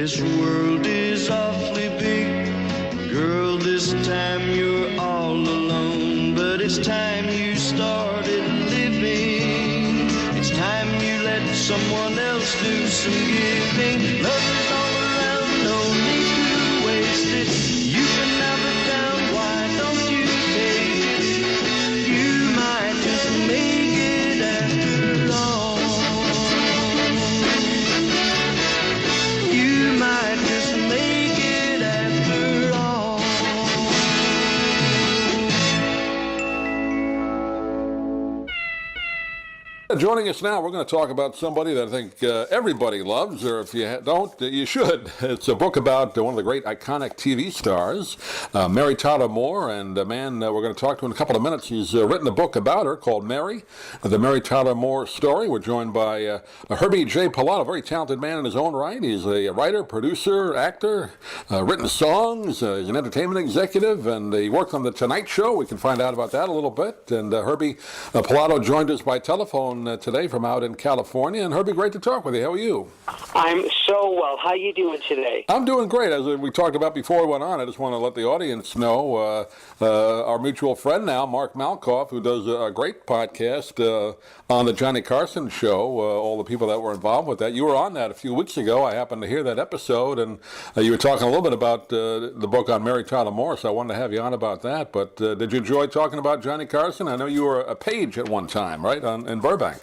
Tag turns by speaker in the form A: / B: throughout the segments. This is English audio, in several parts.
A: This world is awfully big. Girl, this time you're all alone. But it's time you started living. It's time you let someone else do some giving. Love is all around, no need to waste it. You can have it down, why don't you take it? You might just make it after all. You might just make it after all.
B: Joining us now, we're going to talk about somebody that I think everybody loves, or if you don't, you should. It's a book about one of the great iconic TV stars, Mary Tyler Moore, and a man we're going to talk to in a couple of minutes. He's written a book about her called Mary, the Mary Tyler Moore story. We're joined by Herbie J. Pilato, a very talented man in his own right. He's a writer, producer, actor, written songs, he's an entertainment executive, and he worked on The Tonight Show. We can find out about that a little bit. And Herbie Pilato joined us by telephone today from out in California. And Herbie, great to talk with you. How are you?
C: I'm so well. How are you doing today?
B: I'm doing great. As we talked about before we went on, I just want to let the audience know our mutual friend now, Mark Malkoff, who does a great podcast on the Johnny Carson Show, all the people that were involved with that. You were on that a few weeks ago. I happened to hear that episode, and you were talking a little bit about the book on Mary Tyler Moore, so I wanted to have you on about that. But did you enjoy talking about Johnny Carson? I know you were a page at one time, right, in Burbank.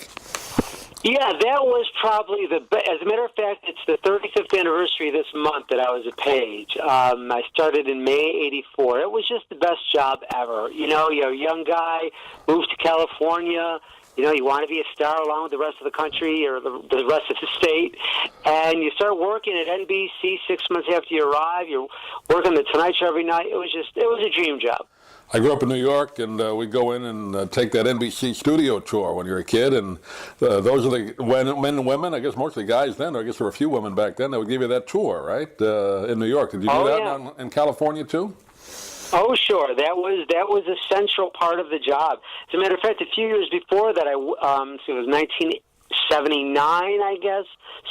C: Yeah, that was probably the best. As a matter of fact, it's the 35th anniversary this month that I was a page. I started in May '84. It was just the best job ever. You know, you're a young guy, moved to California. You know, you want to be a star along with the rest of the country or the rest of the state. And you start working at NBC 6 months after you arrive. You're working The Tonight Show every night. It was a dream job.
B: I grew up in New York, and we'd go in and take that NBC studio tour when you were a kid, and those are the men and women, I guess mostly guys then, I guess there were a few women back then, that would give you that tour, right, in New York. Did you do that in California, too?
C: Oh, sure. That was a central part of the job. As a matter of fact, a few years before that, it was 1979, I guess,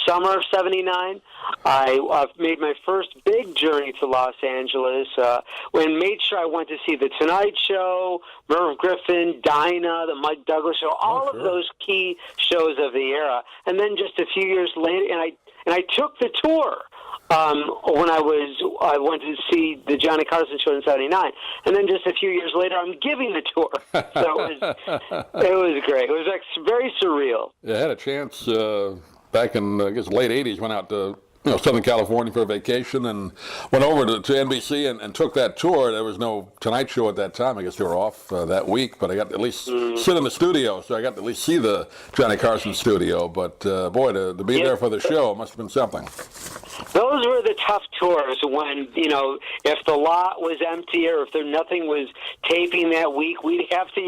C: summer of '79. I made my first big journey to Los Angeles. When made sure I went to see The Tonight Show, Merv Griffin, Dinah, the Mike Douglas Show, all of those key shows of the era. And then just a few years later, and I took the tour. When I went to see the Johnny Carson Show in '79, and then just a few years later, I'm giving the tour. So it was great. It was like very surreal.
B: Yeah, I had a chance back in I guess late '80s. Went out to Southern California for a vacation and went over to NBC and took that tour. There was no Tonight Show at that time. I guess they were off that week, but I got to at least sit in the studio, so I got to at least see the Johnny Carson studio. But boy, to be there for the show must have been something.
C: Those were the tough tours when, if the lot was empty or if nothing was taping that week, we'd have to,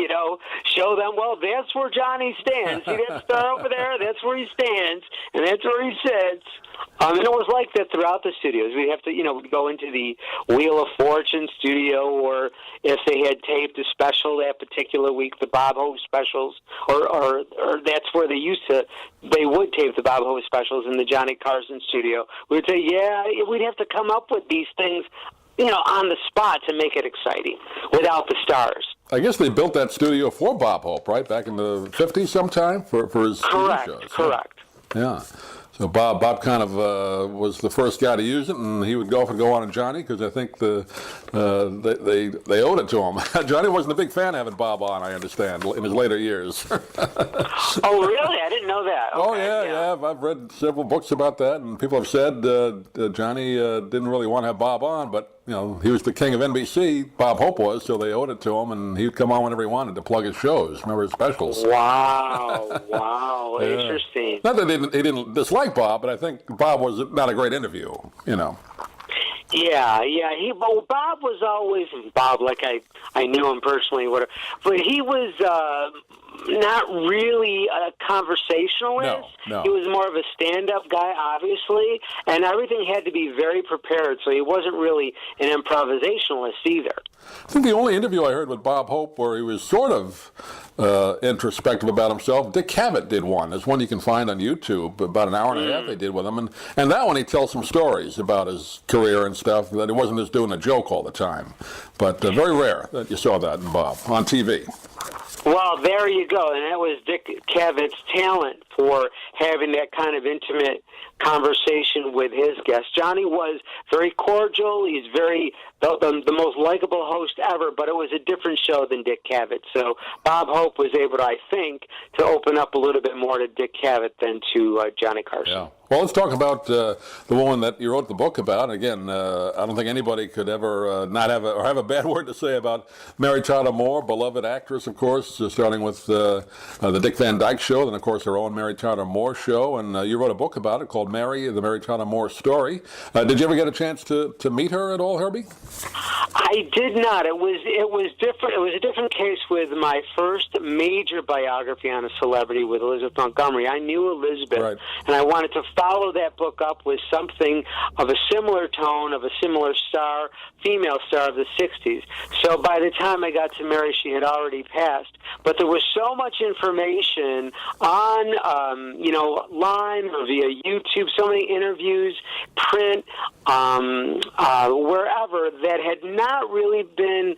C: show them, well, that's where Johnny stands. See that star over there? That's where he stands, and that's where he sits. And it was like that throughout the studios. We'd have to, we'd go into the Wheel of Fortune studio, or if they had taped a special that particular week, the Bob Hope specials, or that's where they would tape the Bob Hope specials in the Johnny Carson studio. We'd say, we'd have to come up with these things, on the spot to make it exciting without the stars.
B: I guess they built that studio for Bob Hope, right, back in the 50s sometime for his TV shows.
C: Correct.
B: Yeah. So Bob kind of was the first guy to use it, and he would go off and go on to Johnny because I think they owed it to him. Johnny wasn't a big fan of having Bob on, I understand, in his later years.
C: Oh, really? I didn't know that. Okay,
B: oh, yeah. I've read several books about that, and people have said Johnny didn't really want to have Bob on, but he was the king of NBC. Bob Hope was, so they owed it to him, and he'd come on whenever he wanted to plug his shows. Remember his specials?
C: Wow,
B: Yeah.
C: Interesting.
B: Not that he didn't dislike Bob, but I think Bob was not a great interview.
C: Yeah. Bob was always Bob, like I knew him personally, whatever. But he was not really a conversationalist.
B: No.
C: He was more of a stand-up guy, obviously, and everything had to be very prepared, so he wasn't really an improvisationalist either.
B: I think the only interview I heard with Bob Hope where he was sort of introspective about himself, Dick Cavett did one. There's one you can find on YouTube, about an hour and a half they did with him. And that one he tells some stories about his career and stuff, that he wasn't just doing a joke all the time. But very rare that you saw that in Bob on TV.
C: Well, there you go. And that was Dick Cavett's talent for having that kind of intimate conversation with his guests. Johnny was very cordial. He's the most likable host ever, but it was a different show than Dick Cavett. So Bob Hope was able, I think, to open up a little bit more to Dick Cavett than to Johnny Carson.
B: Yeah. Well, let's talk about the woman that you wrote the book about. Again, I don't think anybody could ever not have a bad word to say about Mary Tyler Moore, beloved actress, of course, starting with the Dick Van Dyke Show, then, of course, her own Mary Tyler Moore show. And you wrote a book about it called Mary, the Mary Tyler Moore Story. Did you ever get a chance to meet her at all, Herbie?
C: I did not. It was different. It was a different case with my first major biography on a celebrity with Elizabeth Montgomery. I knew Elizabeth,
B: right,
C: and I wanted to follow that book up with something of a similar tone, of a similar star, female star of the 60s. So by the time I got to Mary, she had already passed. But there was so much information on, line or via YouTube, so many interviews, print, wherever, that had not really been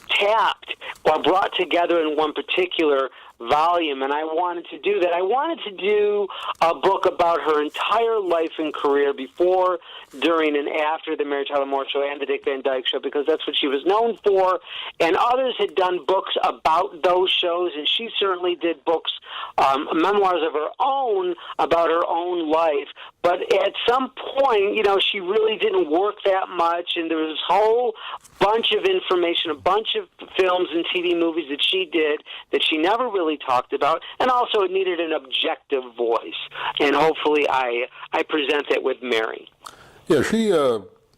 C: tapped or brought together in one particular volume, and I wanted to do that. I wanted to do a book about her entire life and career before, during, and after the Mary Tyler Moore Show and the Dick Van Dyke Show, because that's what she was known for, and others had done books about those shows, and she certainly did books, memoirs of her own about her own life, but at some point, she really didn't work that much, and there was this whole bunch of information, a bunch of films and TV movies that she did that she never really talked about, and also it needed an objective voice, and hopefully I present that with Mary.
B: Yeah, she,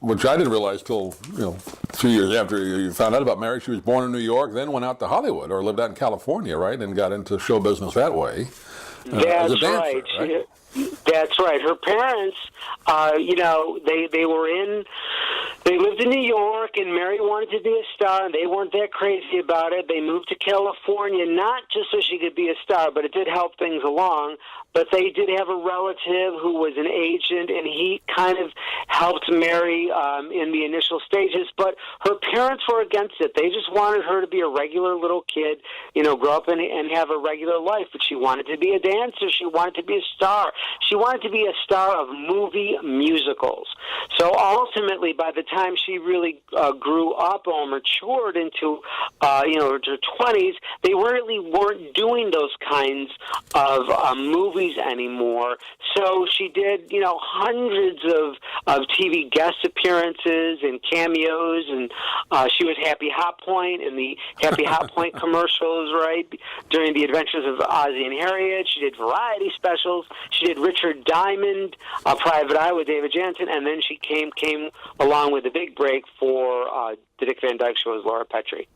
B: which I didn't realize till, a few years after you found out about Mary, she was born in New York, then went out to Hollywood, or lived out in California, right, and got into show business that way.
C: That's
B: as a dancer,
C: right. That's right. Her parents, they lived in New York, and Mary wanted to be a star, and they weren't that crazy about it. They moved to California, not just so she could be a star, but it did help things along. But they did have a relative who was an agent, and he kind of helped Mary in the initial stages. But her parents were against it. They just wanted her to be a regular little kid, grow up and have a regular life. But she wanted to be a dancer. She wanted to be a star. She wanted to be a star of movie musicals. So ultimately, by the time she really grew up or matured into, her 20s, they really weren't doing those kinds of movies anymore. So she did, hundreds of TV guest appearances and cameos, and she was Happy Hot Point in the Happy Hot Point commercials, right, during the Adventures of Ozzie and Harriet. She did variety specials. She did Richard Diamond, Private Eye with David Jansen, and then she came along with the big break for the Dick Van Dyke Show as Laura Petrie.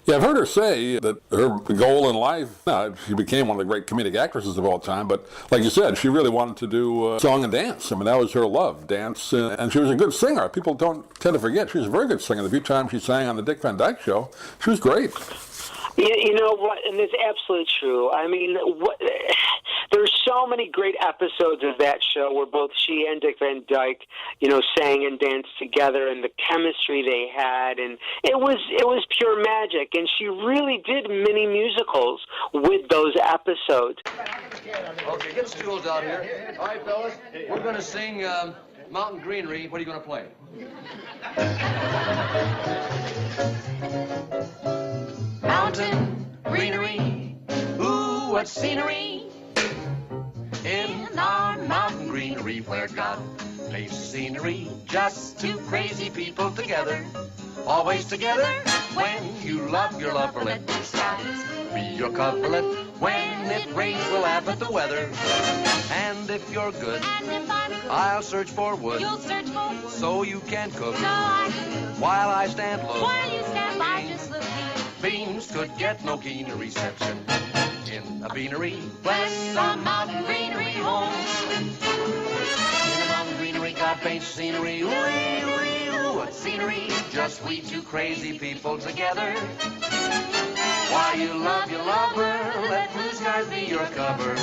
B: Yeah, I've heard her say that her goal in life, she became one of the great comedic actresses of all time, but like you said, she really wanted to do song and dance. I mean, that was her love, dance, and she was a good singer. People don't tend to forget she was a very good singer. The few times she sang on the Dick Van Dyke Show, she was great.
C: You know what, and it's absolutely true. I mean, there's so many great episodes of that show where both she and Dick Van Dyke, sang and danced together, and the chemistry they had, and it was pure magic. And she really did mini musicals with those episodes.
D: Okay, get stools out here. All right, fellas, we're going to sing Mountain Greenery. What are you going to play?
E: Mountain greenery, ooh, what scenery. In our mountain greenery where God placed scenery. Just two crazy people together, always together. When you love your loverlet, be your coverlet. When it rains, we'll laugh at the weather. And if you're good, I'll search for wood.
F: You'll search for wood.
E: So you can cook.
F: So I can cook.
E: While I stand low.
F: While you stand by just looking.
D: beans could get no keener reception in a beanery.
E: Bless a mountain greenery home.
D: In a mountain greenery, God paints scenery. Ooh, ooh, ooh, what scenery? Just we two crazy people together. Why you love your lover, let blue skies be your cover.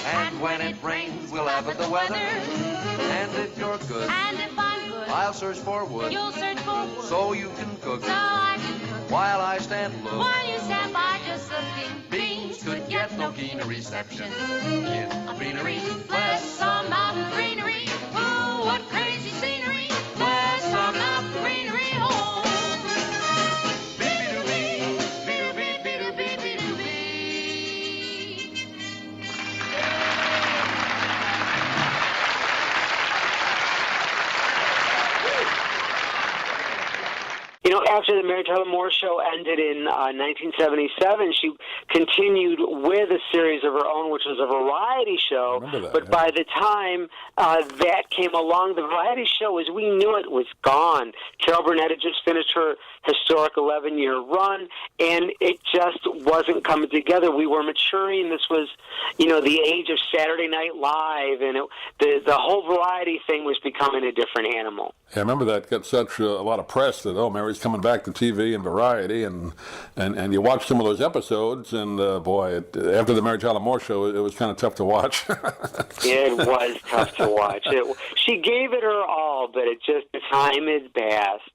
D: And when it rains, we'll have the weather. And if you're good,
E: And if I'm good,
D: I'll search for wood,
E: you'll search for wood.
D: so you can cook
E: So I can cook.
D: while I stand and look.
E: While you stand by just looking,
D: Beans could get no keener reception in a beanery.
E: bless a mountain greenery. Ooh, what crazy scenery. Bless a mountain greenery home.
D: Beep-be-doo-bee, beep-doo-bee, beep-doo-bee, beep-doo-bee.
C: You know, after the Mary Tyler Moore Show ended in 1977, she continued with a series of her own, which was a variety show.
B: I remember that,
C: But
B: yeah.
C: by the time that came along, the variety show, as we knew it, was gone. Carol Burnett had just finished her historic 11-year run, and it just wasn't coming together. We were maturing. This was, you know, the age of Saturday Night Live, and the whole variety thing was becoming a different animal.
B: Yeah, I remember that got such a lot of press that, oh, Mary's coming back to TV and variety, and you watch some of those episodes, and boy, after the Mary Tyler Moore Show, it was kind of tough to watch.
C: It was tough to watch. She gave it her all, but the time had passed.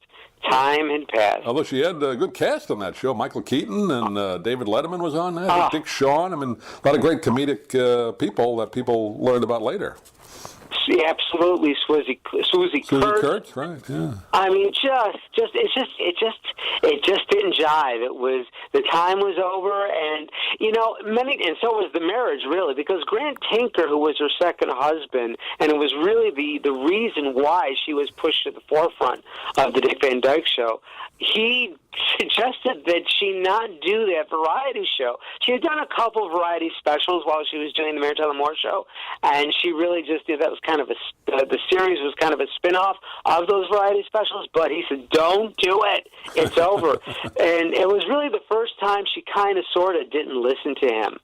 C: Time had passed.
B: Although she had a good cast on that show. Michael Keaton and David Letterman was on that. Dick Shawn. I mean, a lot of great comedic people that people learned about later.
C: See, absolutely, Susie Kurtz.
B: Right? Yeah.
C: I mean, it just didn't jive. It was, the time was over, and and so was the marriage, really, because Grant Tinker, who was her second husband, and it was really the reason why she was pushed to the forefront of the Dick Van Dyke Show. He suggested that she not do that variety show. She had done a couple of variety specials while she was doing the Mary Tyler Moore Show, and she really just did that. Was kind of the series was kind of a spin-off of those variety specials, but he said, don't do it. It's over. And it was really the first time she kind of sort of didn't listen to him.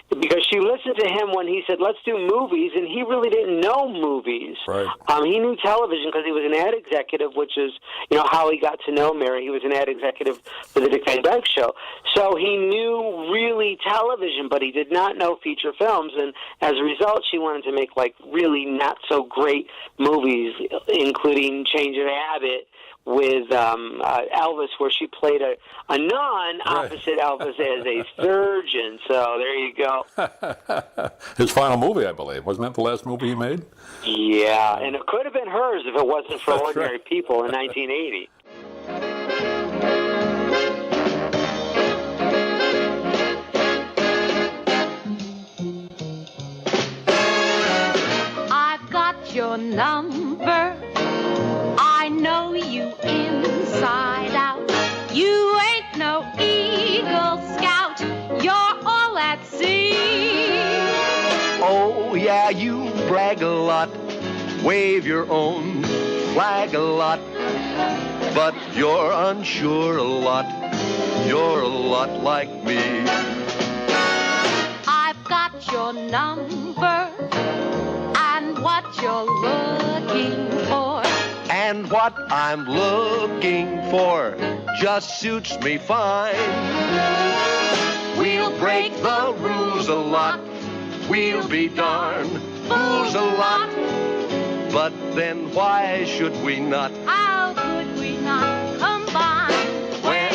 C: Because she listened to him when he said, let's do movies, and he really didn't know movies.
B: Right.
C: He knew television because he was an ad executive, which is, how he got to know Mary. He was an ad executive for the Dick Van Dyke Show. So he knew really television, but he did not know feature films, and as a result, she wanted to make, really not so great movies, including Change of Habit, with Elvis, where she played a nun opposite Elvis as a surgeon. So there you go.
B: His final movie, I believe. Wasn't that the last movie he made?
C: Yeah, and it could have been hers if it wasn't for Ordinary People in 1980.
E: I've got your number. I know you inside out. You ain't no Eagle Scout. You're all at sea.
A: Oh, yeah, you brag a lot, wave your own flag a lot, but you're unsure a lot. You're a lot like me.
E: I've got your number and what you're looking for.
A: And what I'm looking for just suits me fine. We'll break the rules a lot. We'll be darn fools a lot. But then why should we not?
E: How could we not combine
A: When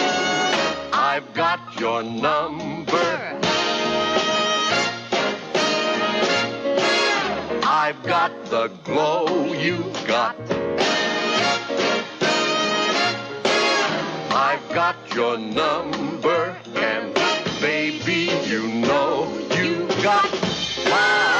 A: I've got your number, I've got the glow you've got. I've got your number, and baby, you know you got mine.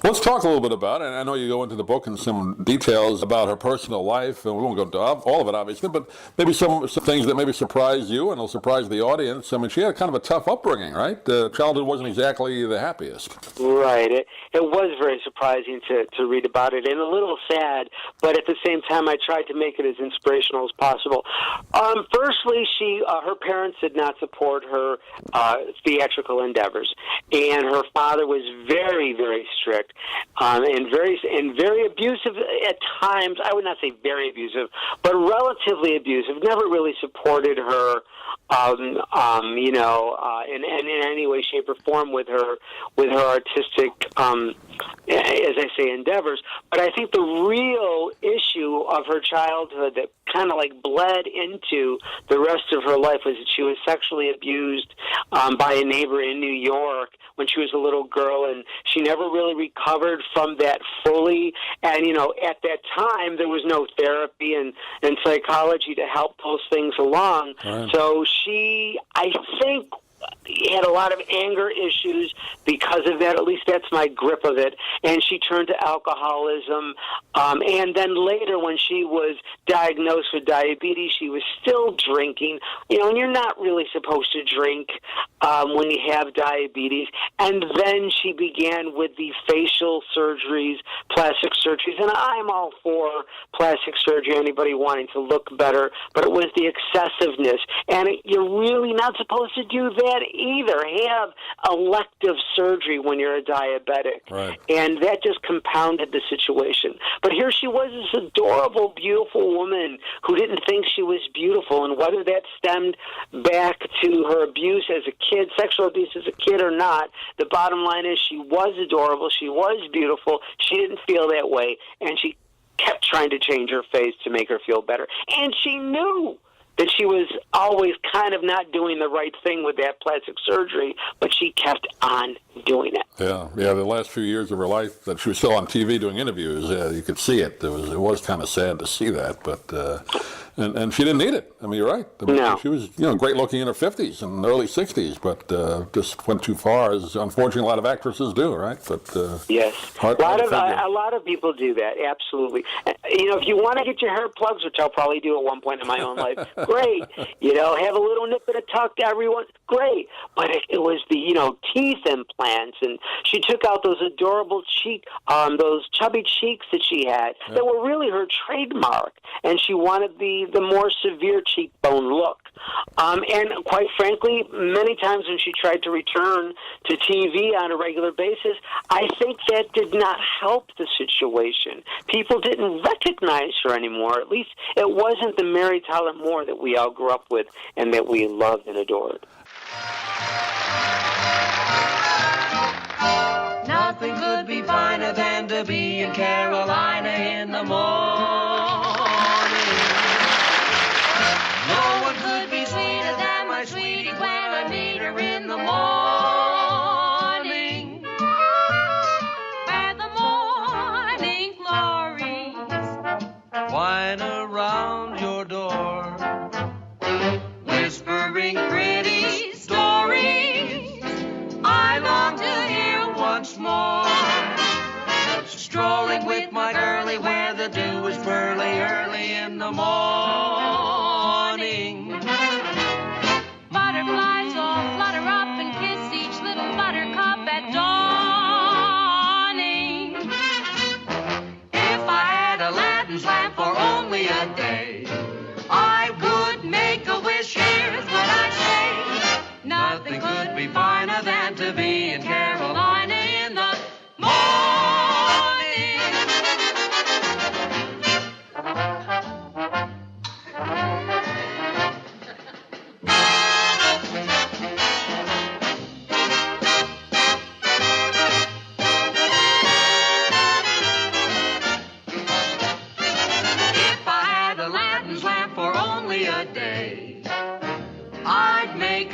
B: Let's talk a little bit about it. I know you go into the book in some details about her personal life, and we won't go into all of it, obviously, but maybe some things that maybe surprise you and will surprise the audience. I mean, she had kind of a tough upbringing, right? Childhood wasn't exactly the happiest.
C: Right. It was very surprising to read about it, and a little sad, but at the same time, I tried to make it as inspirational as possible. Firstly, her parents did not support her theatrical endeavors, and her father was very, very strict. And very abusive at times. I would not say very abusive, but relatively abusive. Never really supported her, in any way, shape, or form with her artistic, as I say, endeavors. But I think the real issue of her childhood that kind of like bled into the rest of her life was that she was sexually abused by a neighbor in New York when she was a little girl, and she never really recovered from that fully. And, at that time, there was no therapy and psychology to help those things along.
B: Right.
C: So she, I think, had a lot of anger issues because of that. At least that's my grip of it. And she turned to alcoholism. And then later, when she was diagnosed with diabetes, she was still drinking. And you're not really supposed to drink when you have diabetes. And then she began with the facial surgeries, plastic surgeries. And I'm all for plastic surgery, anybody wanting to look better. But it was the excessiveness. And you're really not supposed to do that either. Have elective surgery when you're a diabetic.
B: Right.
C: And that just compounded the situation. But here she was, this adorable, beautiful woman who didn't think she was beautiful, and whether that stemmed back to her abuse as a kid, sexual abuse as a kid or not, the bottom line is she was adorable, she was beautiful, she didn't feel that way, and she kept trying to change her face to make her feel better. And she knew that she was always kind of not doing the right thing with that plastic surgery, but she kept on doing it.
B: Yeah. The last few years of her life that she was still on TV doing interviews, you could see it. It was kind of sad to see that, but and she didn't need it. I mean, you're right. I mean,
C: No.
B: She was great looking in her 50s and early 60s, but just went too far, as unfortunately a lot of actresses do, right? But
C: yes,
B: hard
C: a lot of people do that. Absolutely. If you want to get your hair plugs, which I'll probably do at one point in my own life, great. Have a little nip and a tuck to everyone, great. But it was the teeth implants, and she took out those adorable those chubby cheeks that she had that were really her trademark, and she wanted the more severe cheekbone look. And quite frankly, many times when she tried to return to TV on a regular basis, I think that did not help the situation. People didn't recognize her anymore. At least it wasn't the Mary Tyler Moore that we all grew up with and that we loved and adored.
D: Nothing could be finer than to be in Carolina in the morning. No one could be sweeter than my sweetie when I meet her in the morning. Where the morning glories whine around your door, whispering pretty stories I long to hear once more. Strolling with my girlie where the dew is pearly early in the morning. Butterflies all flutter up and kiss each little buttercup at dawning. If I had Aladdin's lamp for only a day, I would make a wish. Here's what I say: nothing could be finer than to be in Carolina in the morning.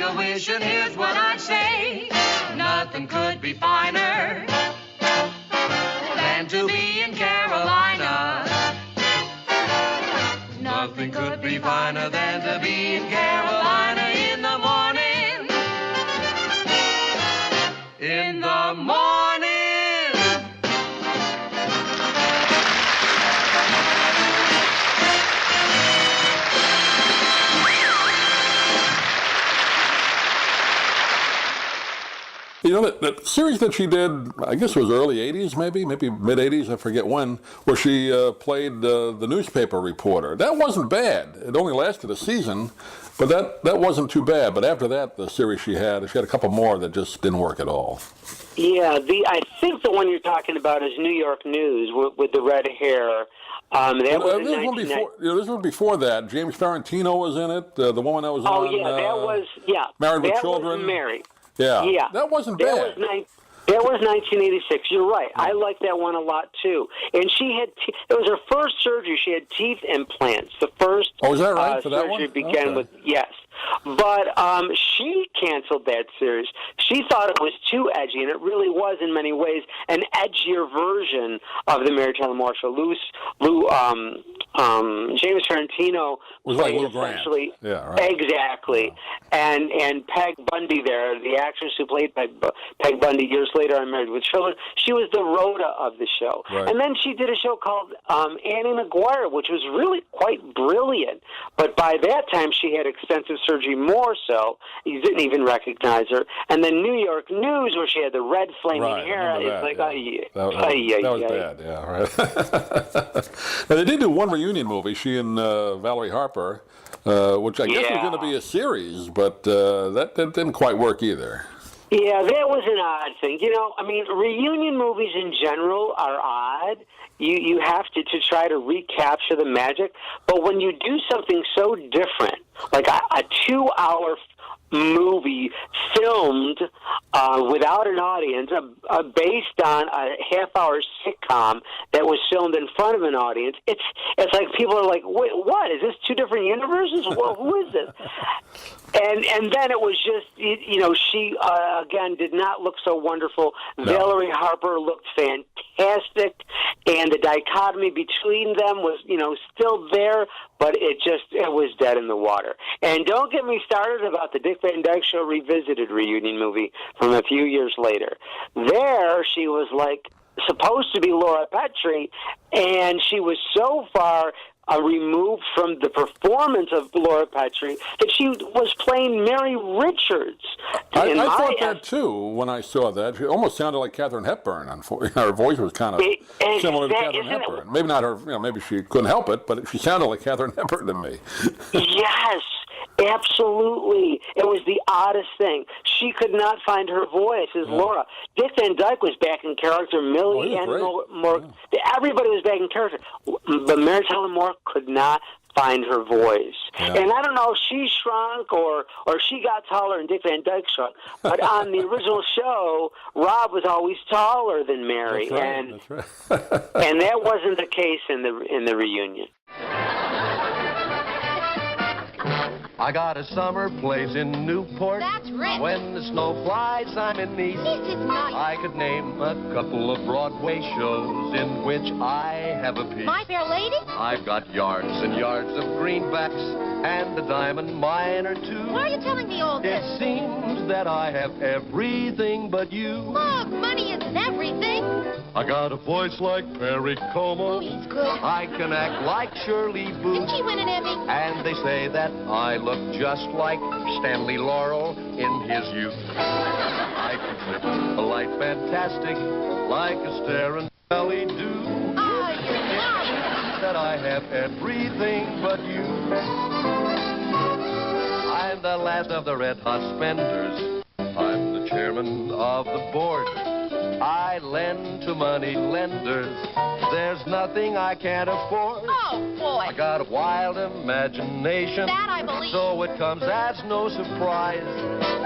E: a wish, and here's what I'd say. Nothing could be finer than to be in Carolina. Nothing could be finer than to be in Carolina in the morning. In the morning.
B: You know, that series that she did, I guess it was early 80s, maybe mid-80s, I forget when, where she played the newspaper reporter. That wasn't bad. It only lasted a season, but that wasn't too bad. But after that, the series she had a couple more that just didn't work at all.
C: Yeah, I think the one you're talking about is New York News with the red hair. This was before that. James Ferrantino was in it. The woman that was Married with Children. Was Mary.
B: Yeah, that wasn't bad.
C: That was 1986. You're right. I like that one a lot too. And she had it was her first surgery. She had teeth implants. The first
B: is that right? For that
C: surgery
B: one?
C: began with yes. But she canceled that series. She thought it was too edgy, and it really was in many ways an edgier version of the Mary Tyler Moore Show. James Ferrantino
B: was like Lou Grant. Yeah, right.
C: Exactly. And Peg Bundy there, the actress who played Peg Bundy years later on Married with Children, she was the Rhoda of the show.
B: Right.
C: And then she did a show called Annie McGuire, which was really quite brilliant. But by that time, she had extensive surgery, more so. You didn't even recognize her. And then New York News, where she had the red flaming hair. It's like,
B: that was bad, yeah, right. Now, they did do one reunion movie, she and Valerie Harper, which I guess was going to be a series, but that didn't quite work either.
C: Yeah, that was an odd thing. You know, I mean, reunion movies in general are odd. You have to try to recapture the magic. But when you do something so different, like a 2-hour movie filmed without an audience, based on a half-hour sitcom that was filmed in front of an audience, it's like people are like, wait, what? Is this two different universes? Well, who is this? And then it was just, she, again, did not look so wonderful. No. Valerie Harper looked fantastic, and the dichotomy between them was, still there, but it was dead in the water. And don't get me started about the Dick Van Dyke Show Revisited reunion movie from a few years later. There, she was supposed to be Laura Petrie, and she was so far removed from the performance of Laura Petrie that she was playing Mary Richards.
B: I thought that too when I saw that. She almost sounded like Katharine Hepburn. Her voice was kind of similar to Katharine Hepburn. Maybe not her. Maybe she couldn't help it, but she sounded like Katharine Hepburn to me.
C: Yes. Absolutely. It was the oddest thing. She could not find her voice as Laura. Dick Van Dyke was back in character. Millie and Moore. Yeah. Everybody was back in character. But Mary Tyler Moore could not find her voice. Yeah. And I don't know if she shrunk or she got taller and Dick Van Dyke shrunk. But on the original show, Rob was always taller than Mary.
B: That's right.
C: And that wasn't the case in the reunion.
F: I got a summer place in Newport.
G: That's rich.
F: When the snow flies, I'm in Nice.
G: This is nice.
F: I could name a couple of Broadway shows in which I have a piece.
G: My Fair Lady?
F: I've got yards and yards of greenbacks and a diamond mine or two.
G: Why are you telling me all this?
F: It seems that I have everything but you.
G: Look, money isn't everything.
F: I got a voice like Perry Como.
G: Oh, he's good.
F: I can act like Shirley Booth.
G: Didn't she win an Emmy?
F: And they say that I look just like Stanley Laurel in his youth. I can flip a light fantastic like a staring belly do.
G: Oh, you lie.
F: That I have everything but you. I'm the last of the red hot spenders. I'm the chairman of the board. I lend to money lenders. There's nothing I can't afford.
G: Oh, boy.
F: I got a wild imagination.
G: That I believe.
F: So it comes as no surprise.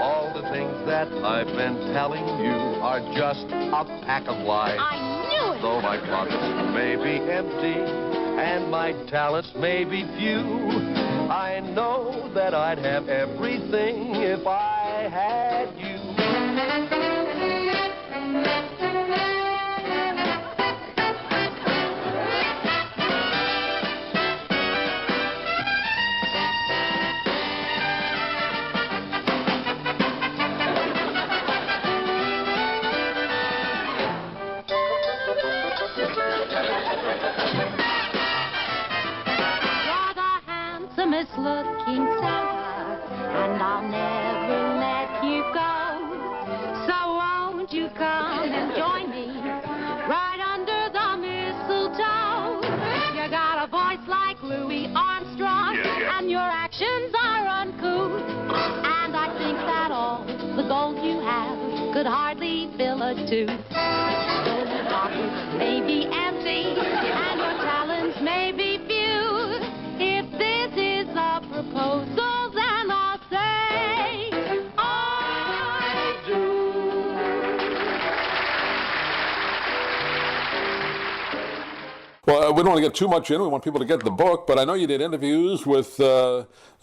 F: All the things that I've been telling you are just a pack of lies.
G: I knew it.
F: Though my pockets may be empty, and my talents may be few. I know that I'd have everything if I had you.
H: Looking Santa, and I'll never let you go. So won't you come and join me right under the mistletoe? You got a voice like Louis Armstrong, and your actions are uncouth. And I think that all the gold you have could hardly fill a tooth. Those pockets may be empty, and your talents may be few. If this is a proposal, then I'll say I do.
B: Well, we don't want to get too much in. We want people to get the book, but I know you did interviews with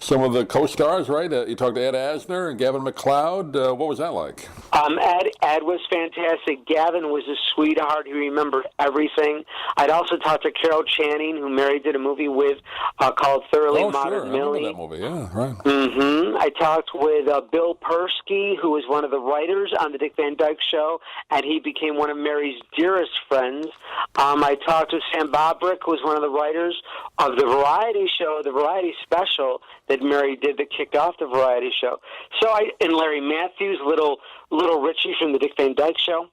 B: some of the co-stars, right? You talked to Ed Asner and Gavin MacLeod. What was that like?
C: Ed was fantastic. Gavin was a sweetheart. He remembered everything. I'd also talked to Carol Channing, who Mary did a movie with called Thoroughly Modern Millie.
B: I remember that movie, yeah, right.
C: Mm-hmm. I talked with Bill Persky, who was one of the writers on the Dick Van Dyke Show, and he became one of Mary's dearest friends. I talked with Sam Bobrick, who was one of the writers of the variety show, the variety special that Mary did that kicked off the variety show. And Larry Matthews, little Richie from the Dick Van Dyke Show.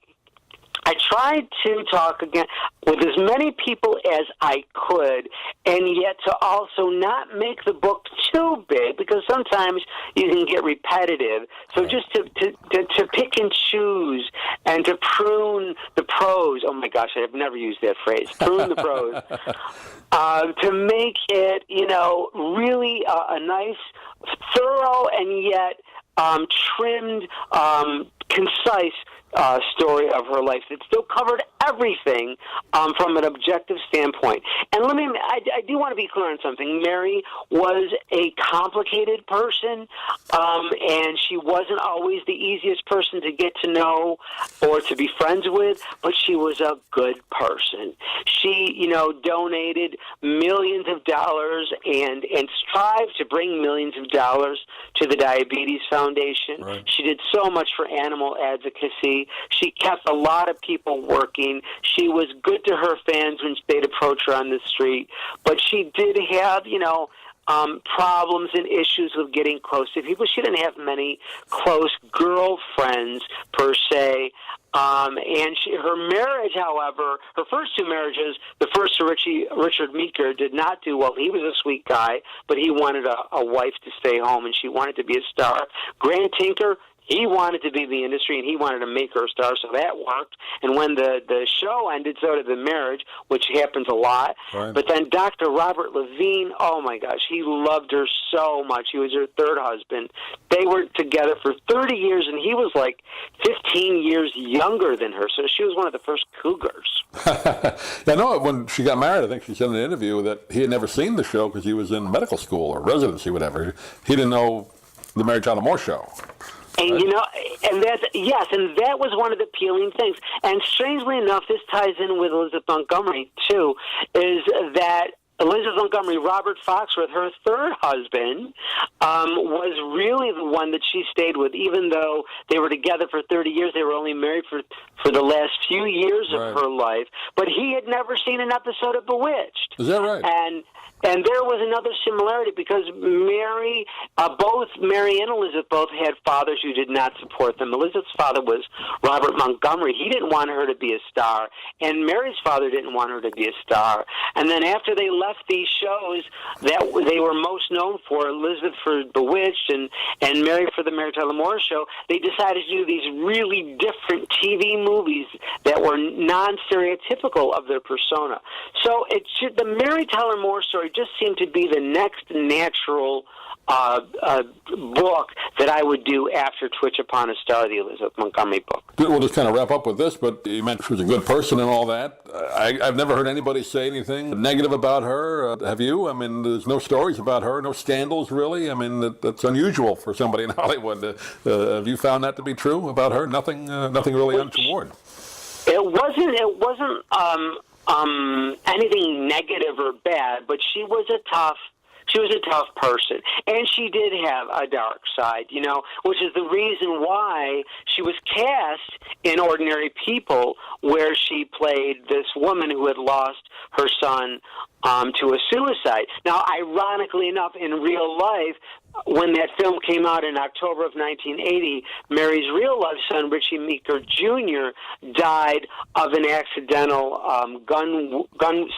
C: I tried to talk again with as many people as I could, and yet to also not make the book too big, because sometimes you can get repetitive. So just to pick and choose and to prune the prose. Oh my gosh, I've never used that phrase. Prune the prose. To make it, really a nice, thorough, and yet trimmed, concise story of her life that still covered everything from an objective standpoint. And I do want to be clear on something. Mary was a complicated person, and she wasn't always the easiest person to get to know or to be friends with, but she was a good person. She, donated millions of dollars and strived to bring millions of dollars to the Diabetes Foundation.
B: Right.
C: She did so much for animal advocacy. She kept a lot of people working. She was good to her fans when they'd approach her on the street. But she did have, problems and issues with getting close to people. She didn't have many close girlfriends, per se. And her marriage, however, her first two marriages, the first to Richard Meeker, did not do well. He was a sweet guy, but he wanted a wife to stay home, and she wanted to be a star. Grant Tinker, he wanted to be in the industry, and he wanted to make her a star, so that worked. And when the show ended, so did the marriage, which happens a lot.
B: Right.
C: But then Dr. Robert Levine, oh, my gosh, he loved her so much. He was her third husband. They were together for 30 years, and he was like 15 years younger than her, so she was one of the first cougars.
B: I know when she got married, I think she said in an interview that he had never seen the show because he was in medical school or residency, whatever. He didn't know the Mary Tyler Moore Show.
C: And and that was one of the appealing things. And strangely enough, this ties in with Elizabeth Montgomery too, is that Elizabeth Montgomery, Robert Foxworth, her third husband, was really the one that she stayed with, even though they were together for 30 years. They were only married for the last few years of her life. But he had never seen an episode of Bewitched.
B: Is that right?
C: And there was another similarity because both Mary and Elizabeth both had fathers who did not support them. Elizabeth's father was Robert Montgomery. He didn't want her to be a star, and Mary's father didn't want her to be a star. And then after they left these shows that they were most known for, Elizabeth for Bewitched and Mary for the Mary Tyler Moore Show, they decided to do these really different TV movies that were non-stereotypical of their persona. So the Mary Tyler Moore story just seemed to be the next natural book that I would do after Twitch Upon a Star, the Elizabeth Montgomery book.
B: We'll just kind of wrap up with this, but you mentioned she was a good person and all that. I've never heard anybody say anything negative about her. Have you? I mean, there's no stories about her, no scandals, really. I mean, that's unusual for somebody in Hollywood. Have you found that to be true about her? Nothing really untoward.
C: It wasn't anything negative or bad, but she was a tough person, and she did have a dark side, which is the reason why she was cast in Ordinary People, where she played this woman who had lost her son to a suicide. Now, ironically enough, in real life, when that film came out in October of 1980, Mary's real-life son, Richie Meeker Jr., died of an accidental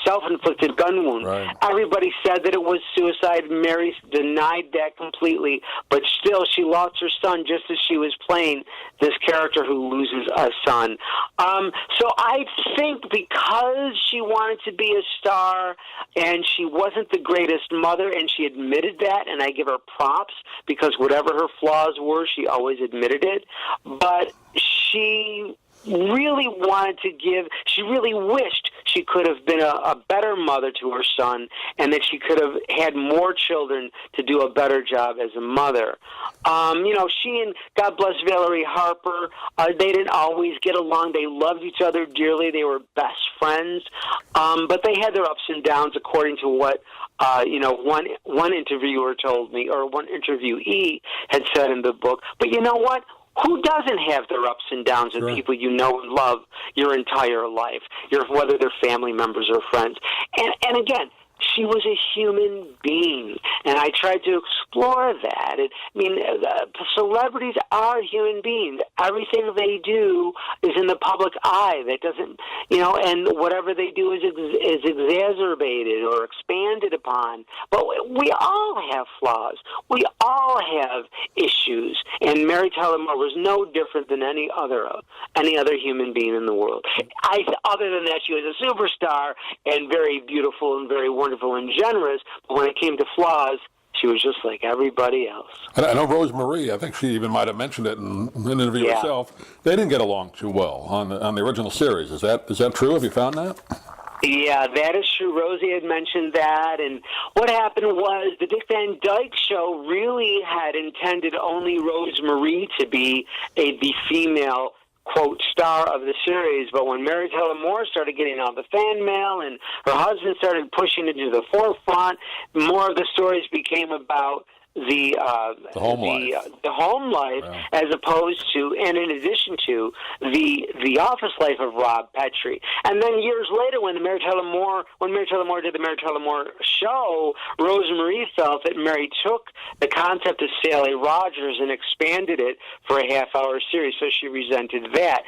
C: self-inflicted gun wound.
B: Right.
C: Everybody said that it was suicide. Mary denied that completely, but still, she lost her son just as she was playing this character who loses a son. So I think because she wanted to be a star, and she wasn't the greatest mother, and she admitted that, and I give her props, because whatever her flaws were, she always admitted it. But she really she really wished she could have been a better mother to her son, and that she could have had more children to do a better job as a mother. She and, God bless Valerie Harper, they didn't always get along. They loved each other dearly. They were best friends. But they had their ups and downs, according to what one interviewer told me, or one interviewee had said in the book. But you know what? Who doesn't have their ups and downs with people you know and love your entire life, whether they're family members or friends? And again, she was a human being, and I tried to explore that. Celebrities are human beings. Everything they do is in the public eye. That doesn't, and whatever they do is exacerbated or expanded upon. But we all have flaws. We all have issues, and Mary Tyler Moore was no different than any other human being in the world. Other than that, she was a superstar and very beautiful and very wonderful and generous, but when it came to flaws, she was just like everybody else.
B: I know Rose Marie, I think she even might have mentioned it in an interview herself. They didn't get along too well on the original series. Is that true? Have you found that?
C: Yeah, that is true. Rosie had mentioned that, and what happened was the Dick Van Dyke Show really had intended only Rose Marie to be the female quote star of the series, but when Mary Tyler Moore started getting all the fan mail and her husband started pushing it to the forefront, more of the stories became about the home life, as opposed to, and in addition to, the office life of Rob Petrie. And then years later, when Mary Tyler Moore did the Mary Tyler Moore show, Rose Marie felt that Mary took the concept of Sally Rogers and expanded it for a half-hour series, so she resented that.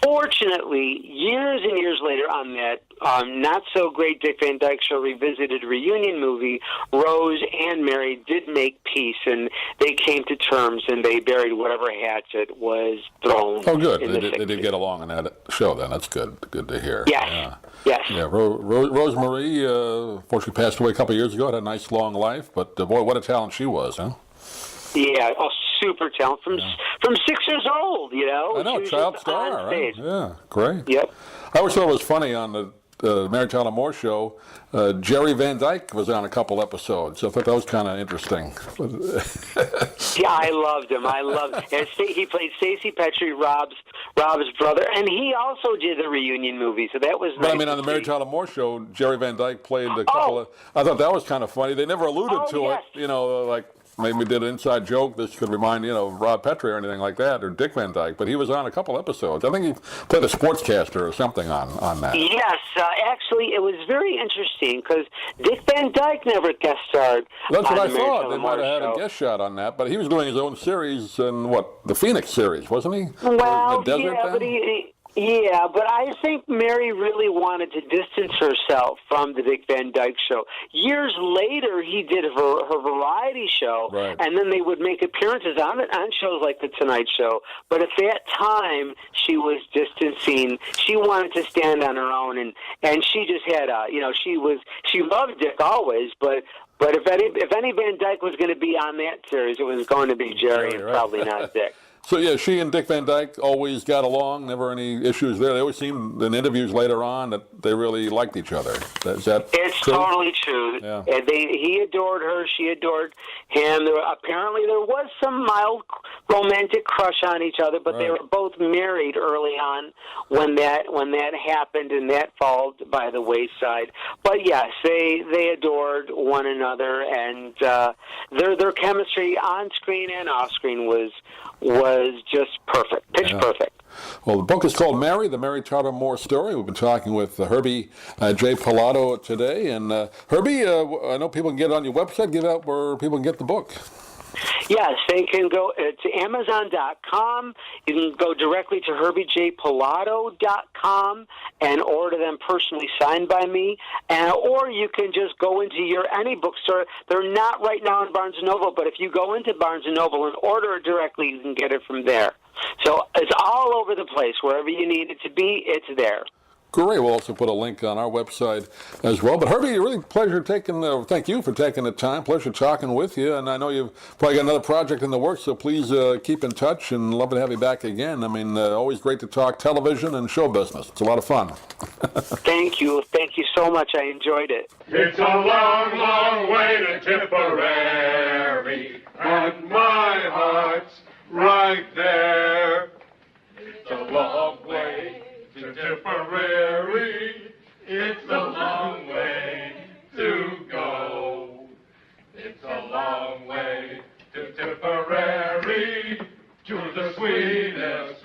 C: Fortunately, years and years later on that not-so-great Dick Van Dyke Show revisited reunion movie, Rose and Mary did make peace, and they came to terms, and they buried whatever hatchet was thrown.
B: Oh, good. They did get along on that show, then. That's good. Good to hear.
C: Yes.
B: Yeah.
C: Yes.
B: Yeah, Rose Marie, unfortunately passed away a couple of years ago, had a nice long life, but boy, what a talent she was, huh?
C: Yeah, super talent from 6 years old,
B: I know, child star, right? Yeah, great.
C: Yep.
B: I always thought it was funny on the Mary Tyler Moore show, Jerry Van Dyke was on a couple episodes. So I thought that was kind of interesting.
C: Yeah, I loved him. And he played Stacey Petrie, Rob's brother, and he also did the reunion movie. So that was nice.
B: But I mean, on the Mary Tyler Moore show, Jerry Van Dyke played a couple of. I thought that was kind of funny. They never alluded to it, like. Maybe we did an inside joke. This could remind, Rob Petrie or anything like that, or Dick Van Dyke. But he was on a couple episodes. I think he played a sportscaster or something on that.
C: Yes, actually, it was very interesting because Dick Van Dyke never guest starred.
B: That's what I thought.
C: They
B: might have had a guest shot on that, but he was doing his own series in the Phoenix series, wasn't he?
C: Well,
B: in the desert
C: but Yeah, but I think Mary really wanted to distance herself from the Dick Van Dyke Show. Years later, he did her variety show,
B: Right.
C: and then they would make appearances on shows like The Tonight Show. But at that time, she was distancing. She wanted to stand on her own, and she just had she loved Dick always, but if any Van Dyke was going to be on that series, it was going to be Jerry, and
B: right.
C: probably not Dick.
B: So, yeah, she and Dick Van Dyke always got along, never any issues there. They always seemed in interviews later on that they really liked each other. Is that
C: It's
B: true?
C: totally true.
B: Yeah.
C: He adored her, she adored him. Apparently there was some mild romantic crush on each other, but they
B: Right.
C: were both married early on when that happened, and that fell by the wayside. But yes, they adored one another, and their chemistry on screen and off screen was just perfect, pitch perfect.
B: Well, the book is called Mary, the Mary Tyler Moore Story. We've been talking with Herbie J. Pilato today. And Herbie, I know people can get it on your website. Give out where people can get the book.
C: Yes, they can go to Amazon.com. You can go directly to HerbieJPilato.com and order them personally signed by me. Or you can just go into any bookstore. They're not right now in Barnes & Noble, but if you go into Barnes & Noble and order it directly, you can get it from there. So it's all over the place. Wherever you need it to be, it's there.
B: Great. We'll also put a link on our website as well. But Herbie, really pleasure thank you for taking the time. Pleasure talking with you. And I know you've probably got another project in the works, so please keep in touch, and love to have you back again. I mean, always great to talk television and show business. It's a lot of fun.
C: Thank you. Thank you so much. I enjoyed it.
I: It's a long, long way to Tipperary, and my heart's right there. It's a long way to Tipperary. It's a long way to go. It's a long way to Tipperary, to the sweetest